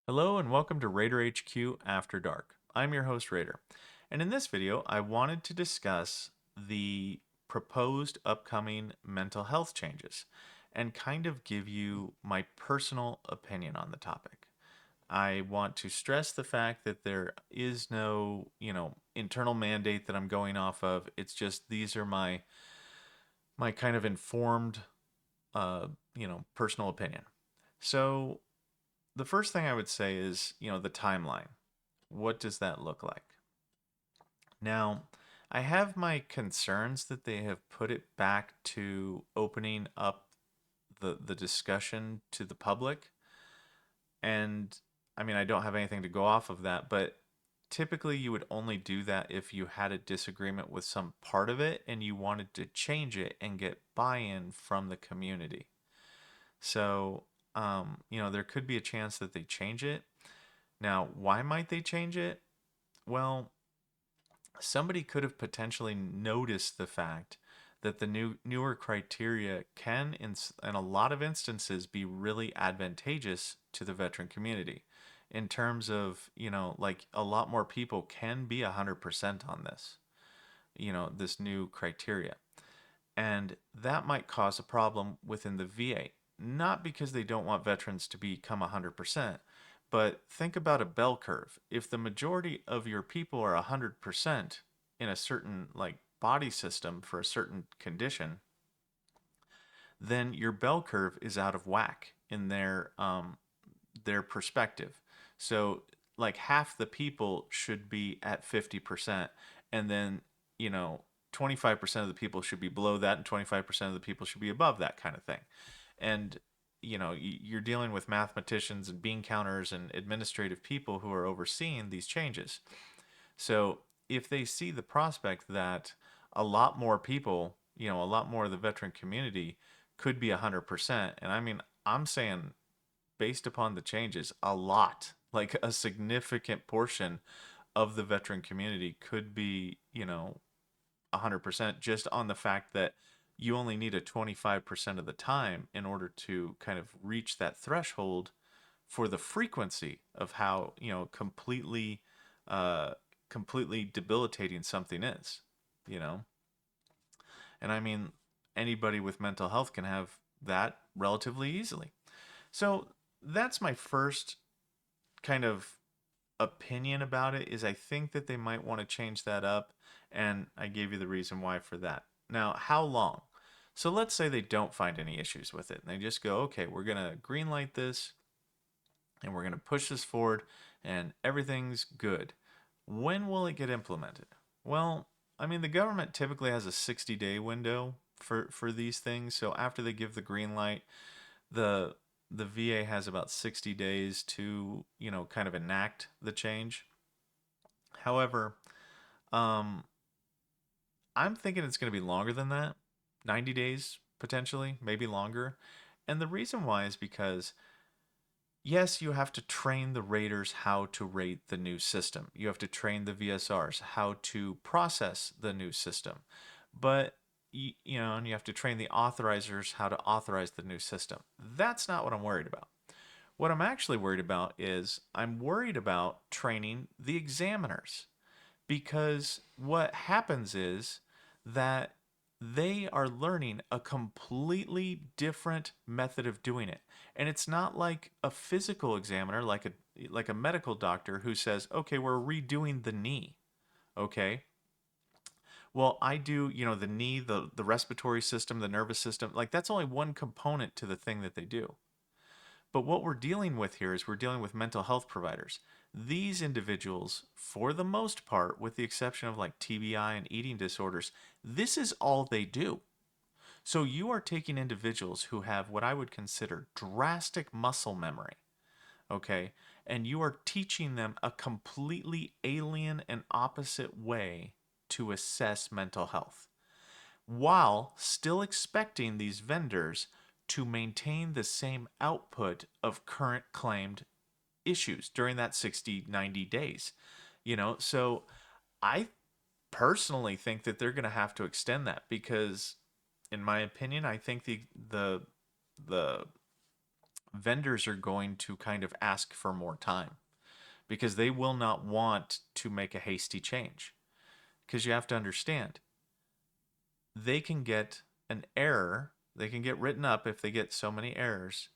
Hello and welcome to Raider HQ After Dark. I'm your host Raider. And in this video, I wanted to discuss the proposed upcoming mental health changes and kind of give you my personal opinion on the topic. I want to stress the fact that there is no, internal mandate that I'm going off of. It's just these are my kind of informed personal opinion. So, the first thing I would say is, the timeline. What does that look like? Now, I have my concerns that they have put it back to opening up the discussion to the public. And I mean, I don't have anything to go off of that, but typically you would only do that if you had a disagreement with some part of it and you wanted to change it and get buy-in from the community. So, there could be a chance that they change it. Now, why might they change it? Well, somebody could have potentially noticed the fact that the newer criteria can in a lot of instances be really advantageous to the veteran community in terms of, like a lot more people can be 100% on this, this new criteria. And that might cause a problem within the VA. Not because they don't want veterans to become 100%, but think about a bell curve. If the majority of your people are 100% in a certain like body system for a certain condition, then your bell curve is out of whack in their perspective. So like half the people should be at 50%, and then, you know, 25% of the people should be below that and 25% of the people should be above that kind of thing. And you're dealing with mathematicians and bean counters and administrative people who are overseeing these changes. So if they see the prospect that a lot more people, a lot more of the veteran community could be 100%, and I mean, I'm saying based upon the changes, a lot, like a significant portion of the veteran community could be, 100% just on the fact that you only need a 25% of the time in order to kind of reach that threshold for the frequency of how, uh, completely debilitating something is, you know? And I mean, anybody with mental health can have that relatively easily. So that's my first kind of opinion about it is I think that they might want to change that up, and I gave you the reason why for that. Now, how long? So let's say they don't find any issues with it and they just go, okay, we're going to greenlight this and we're going to push this forward and everything's good. When will it get implemented? Well, I mean, the government typically has a 60-day window for these things. So after they give the green light, the the VA has about 60 days to, kind of enact the change. However, um, I'm thinking it's going to be longer than that, 90 days potentially, maybe longer. And the reason why is because, yes, you have to train the raters how to rate the new system. You have to train the VSRs how to process the new system. But, and you have to train the authorizers how to authorize the new system. That's not what I'm worried about. What I'm actually worried about is I'm worried about training the examiners, because what happens is that they are learning a completely different method of doing it. And it's not like a physical examiner, like a medical doctor who says, "Okay, we're redoing the knee." Okay? Well, I do, the knee, the respiratory system, the nervous system, like that's only one component to the thing that they do. But what we're dealing with here is we're dealing with mental health providers. These individuals, for the most part, with the exception of like TBI and eating disorders, this is all they do. So you are taking individuals who have what I would consider drastic muscle memory, okay? And you are teaching them a completely alien and opposite way to assess mental health, while still expecting these vendors to maintain the same output of current claimed issues during that 60, 90 days. So I personally think that they're going to have to extend that because in my opinion, I think the vendors are going to kind of ask for more time because they will not want to make a hasty change. Because you have to understand, they can get an error, they can get written up if they get so many errors,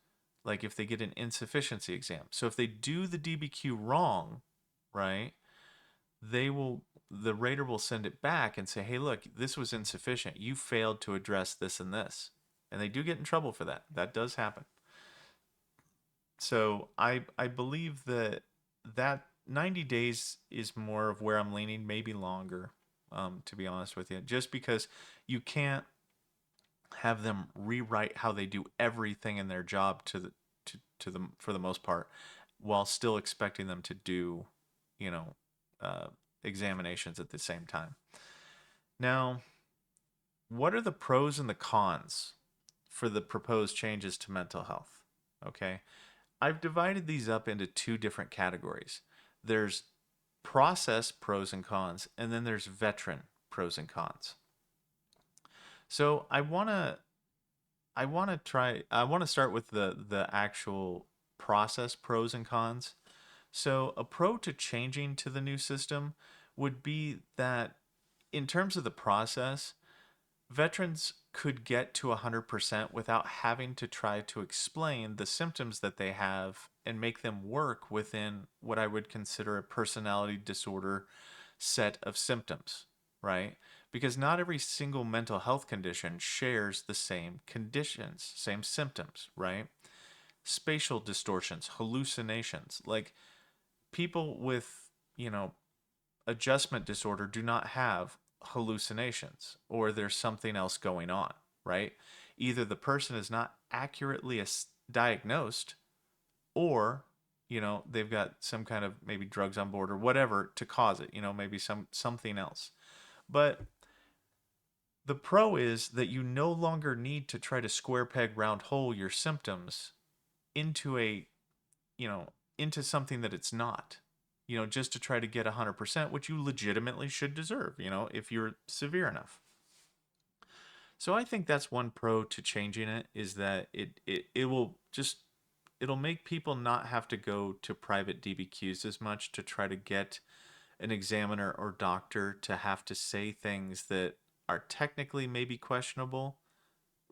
like if they get an insufficiency exam. So if they do the DBQ wrong, right, they will, the rater will send it back and say, hey, look, this was insufficient. You failed to address this and this. And they do get in trouble for that. That does happen. So I believe that that 90 days is more of where I'm leaning, maybe longer, to be honest with you, just because you can't have them rewrite how they do everything in their job to them for the most part, while still expecting them to do, you know, uh, examinations at the same time. Now, what are the pros and the cons for the proposed changes to mental health? Okay, I've divided these up into two different categories. There's process pros and cons, and then there's veteran pros and cons. So I want to start with the actual process pros and cons. So a pro to changing to the new system would be that in terms of the process, veterans could get to 100% without having to try to explain the symptoms that they have and make them work within what I would consider a personality disorder set of symptoms, right? Because not every single mental health condition shares the same conditions, same symptoms, right? Spatial distortions, hallucinations, like people with, you know, adjustment disorder do not have hallucinations or there's something else going on, right? Either the person is not accurately diagnosed or, you know, they've got some kind of maybe drugs on board or whatever to cause it, you know, maybe something else. But the pro is that you no longer need to try to square peg round hole your symptoms into a, you know, into something that it's not, you know, just to try to get 100%, which you legitimately should deserve, you know, if you're severe enough. So I think that's one pro to changing it, is that it will just, it'll make people not have to go to private DBQs as much to try to get an examiner or doctor to have to say things that are technically maybe questionable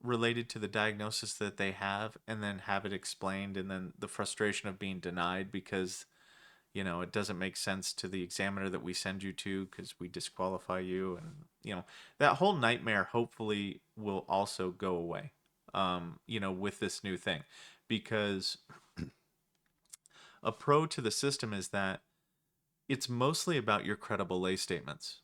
related to the diagnosis that they have, and then have it explained, and then the frustration of being denied because, you know, it doesn't make sense to the examiner that we send you to because we disqualify you. And, you know, that whole nightmare hopefully will also go away, you know, with this new thing. Because a pro to the system is that it's mostly about your credible lay statements.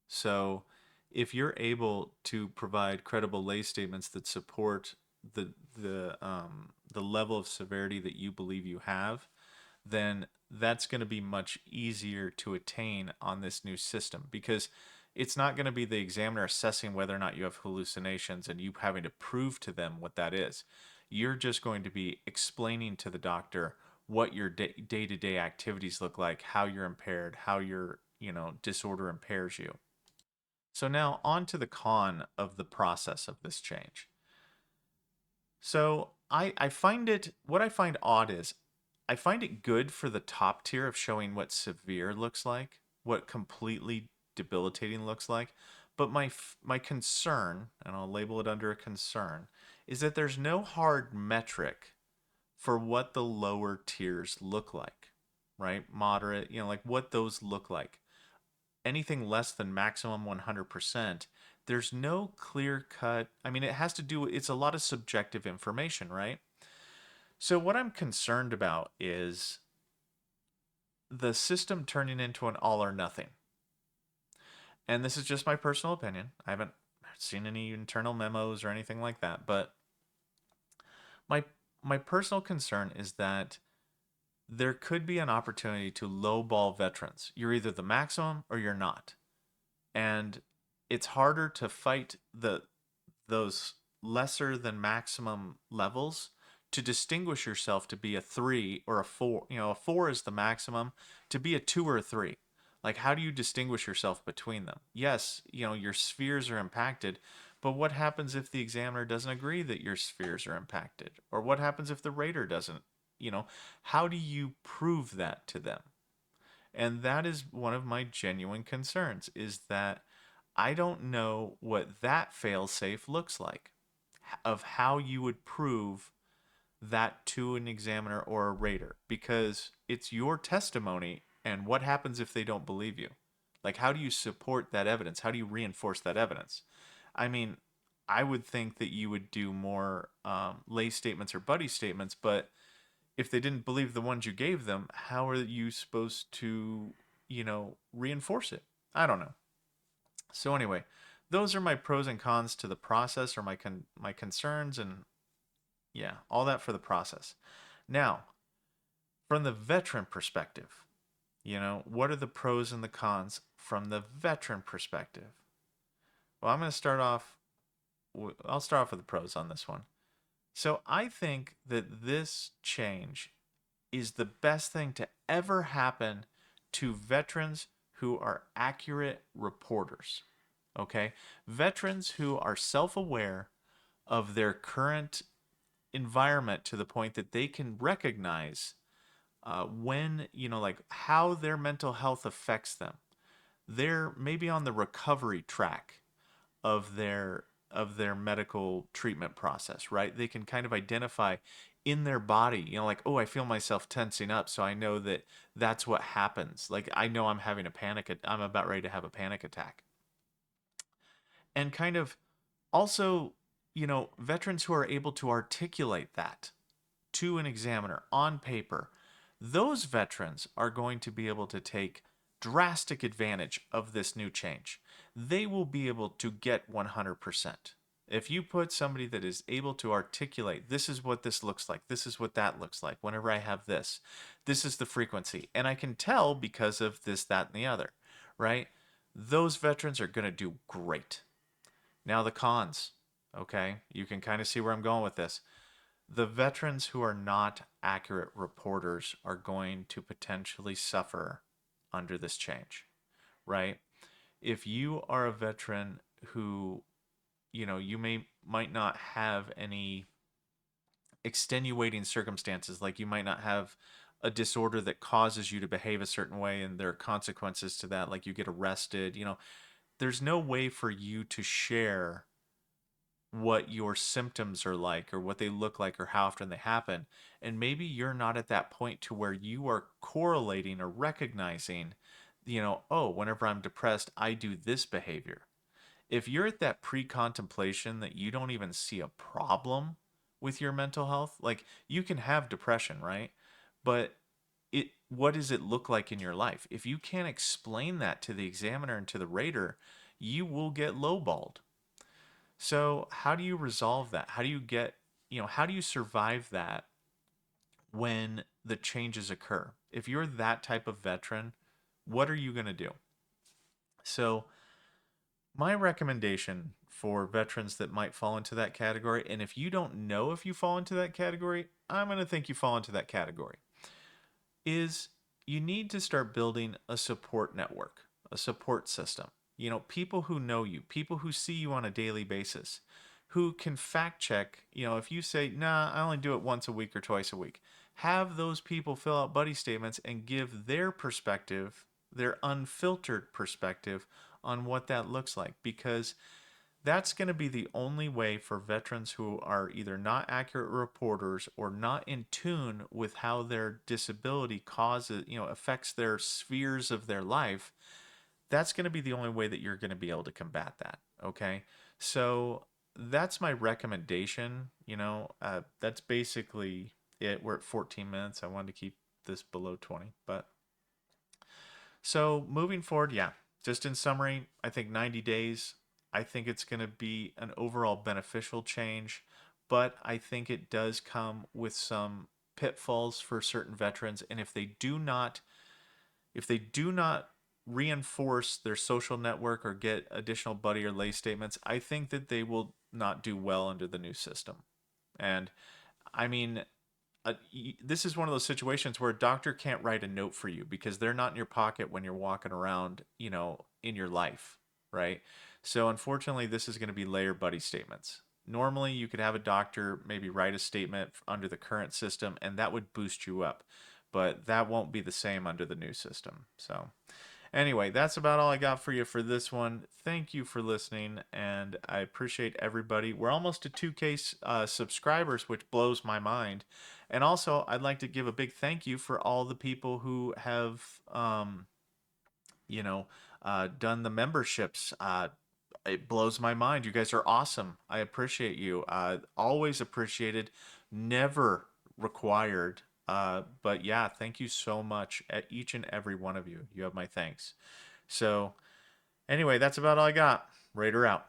So if you're able to provide credible lay statements that support the level of severity that you believe you have, then that's going to be much easier to attain on this new system, because it's not going to be the examiner assessing whether or not you have hallucinations and you having to prove to them what that is. You're just going to be explaining to the doctor what your day-to-day activities look like, how you're impaired, how your, you know, disorder impairs you. So now on to the con of the process of this change. So I find it, what I find odd is I find it good for the top tier of showing what severe looks like, what completely debilitating looks like. But my concern, and I'll label it under a concern, is that there's no hard metric for what the lower tiers look like, right? Moderate, you know, like what those look like. Anything less than maximum 100%, there's no clear cut. I mean, it has to do, it's a lot of subjective information, right? So, what I'm concerned about is the system turning into an all or nothing. And this is just my personal opinion. I haven't seen any internal memos or anything like that, but my my personal concern is that there could be an opportunity to lowball veterans. You're either the maximum or you're not. And it's harder to fight those lesser than maximum levels to distinguish yourself to be a 3 or a 4. You know, a 4 is the maximum, to be a 2 or a 3. Like, how do you distinguish yourself between them? Yes, you know, your spheres are impacted, But what happens if the examiner doesn't agree that your spheres are impacted? Or what happens if the rater doesn't? You know, how do you prove that to them? And that is one of my genuine concerns is that I don't know what that failsafe looks like of how you would prove that to an examiner or a rater because it's your testimony and what happens if they don't believe you? Like, how do you support that evidence? How do you reinforce that evidence? I mean, I would think that you would do more lay statements or buddy statements, but if they didn't believe the ones you gave them, how are you supposed to, reinforce it? I don't know. So anyway, those are my pros and cons to the process or my concerns and yeah, all that for the process. Now, from the veteran perspective, what are the pros and the cons from the veteran perspective? Well, I'm going to start off I'll start off with the pros on this one. So, I think that this change is the best thing to ever happen to veterans who are accurate reporters. Okay? Veterans who are self aware of their current environment to the point that they can recognize when, like how their mental health affects them. They're maybe on the recovery track of their medical treatment process, right? They can kind of identify in their body, like, oh, I feel myself tensing up, so I know that that's what happens. Like I know I'm about ready to have a panic attack. And kind of also, veterans who are able to articulate that to an examiner on paper, those veterans are going to be able to take drastic advantage of this new change. They will be able to get 100%. If you put somebody that is able to articulate, this is what this looks like, this is what that looks like, whenever I have this is the frequency. And I can tell because of this, that, and the other, right? Those veterans are going to do great. Now, the cons, okay? You can kind of see where I'm going with this. The veterans who are not accurate reporters are going to potentially suffer under this change, right? If you are a veteran who, you might not have any extenuating circumstances, like you might not have a disorder that causes you to behave a certain way and there are consequences to that, like you get arrested, there's no way for you to share what your symptoms are like or what they look like or how often they happen. And maybe you're not at that point to where you are correlating or recognizing, oh, whenever I'm depressed, I do this behavior. If you're at that pre-contemplation that you don't even see a problem with your mental health, like you can have depression, right? But what does it look like in your life? If you can't explain that to the examiner and to the rater, you will get lowballed. So, how do you resolve that? How do you survive that when the changes occur? If you're that type of veteran, what are you going to do? So, my recommendation for veterans that might fall into that category, and if you don't know if you fall into that category, I'm going to think you fall into that category, is you need to start building a support network, a support system. People who know you, people who see you on a daily basis, who can fact check, if you say, nah, I only do it once a week or twice a week, have those people fill out buddy statements and give their perspective, their unfiltered perspective on what that looks like. Because that's going to be the only way for veterans who are either not accurate reporters or not in tune with how their disability causes, affects their spheres of their life. That's going to be the only way that you're going to be able to combat that. Okay. So that's my recommendation. That's basically it. We're at 14 minutes. I wanted to keep this below 20, but so moving forward, yeah, just in summary, I think 90 days, I think it's going to be an overall beneficial change, but I think it does come with some pitfalls for certain veterans. And if they do not reinforce their social network or get additional buddy or lay statements, I think that they will not do well under the new system. And I mean, this is one of those situations where a doctor can't write a note for you because they're not in your pocket when you're walking around, in your life, right? So unfortunately, this is going to be layer buddy statements. Normally, you could have a doctor maybe write a statement under the current system, and that would boost you up. But that won't be the same under the new system. So, anyway, that's about all I got for you for this one. Thank you for listening, and I appreciate everybody. We're almost to 2K subscribers, which blows my mind. And also, I'd like to give a big thank you for all the people who have, you know, done the memberships. It blows my mind. You guys are awesome. I appreciate you. Always appreciated, never required. But yeah, thank you so much at each and every one of you. You have my thanks. So, anyway, that's about all I got. Raider out.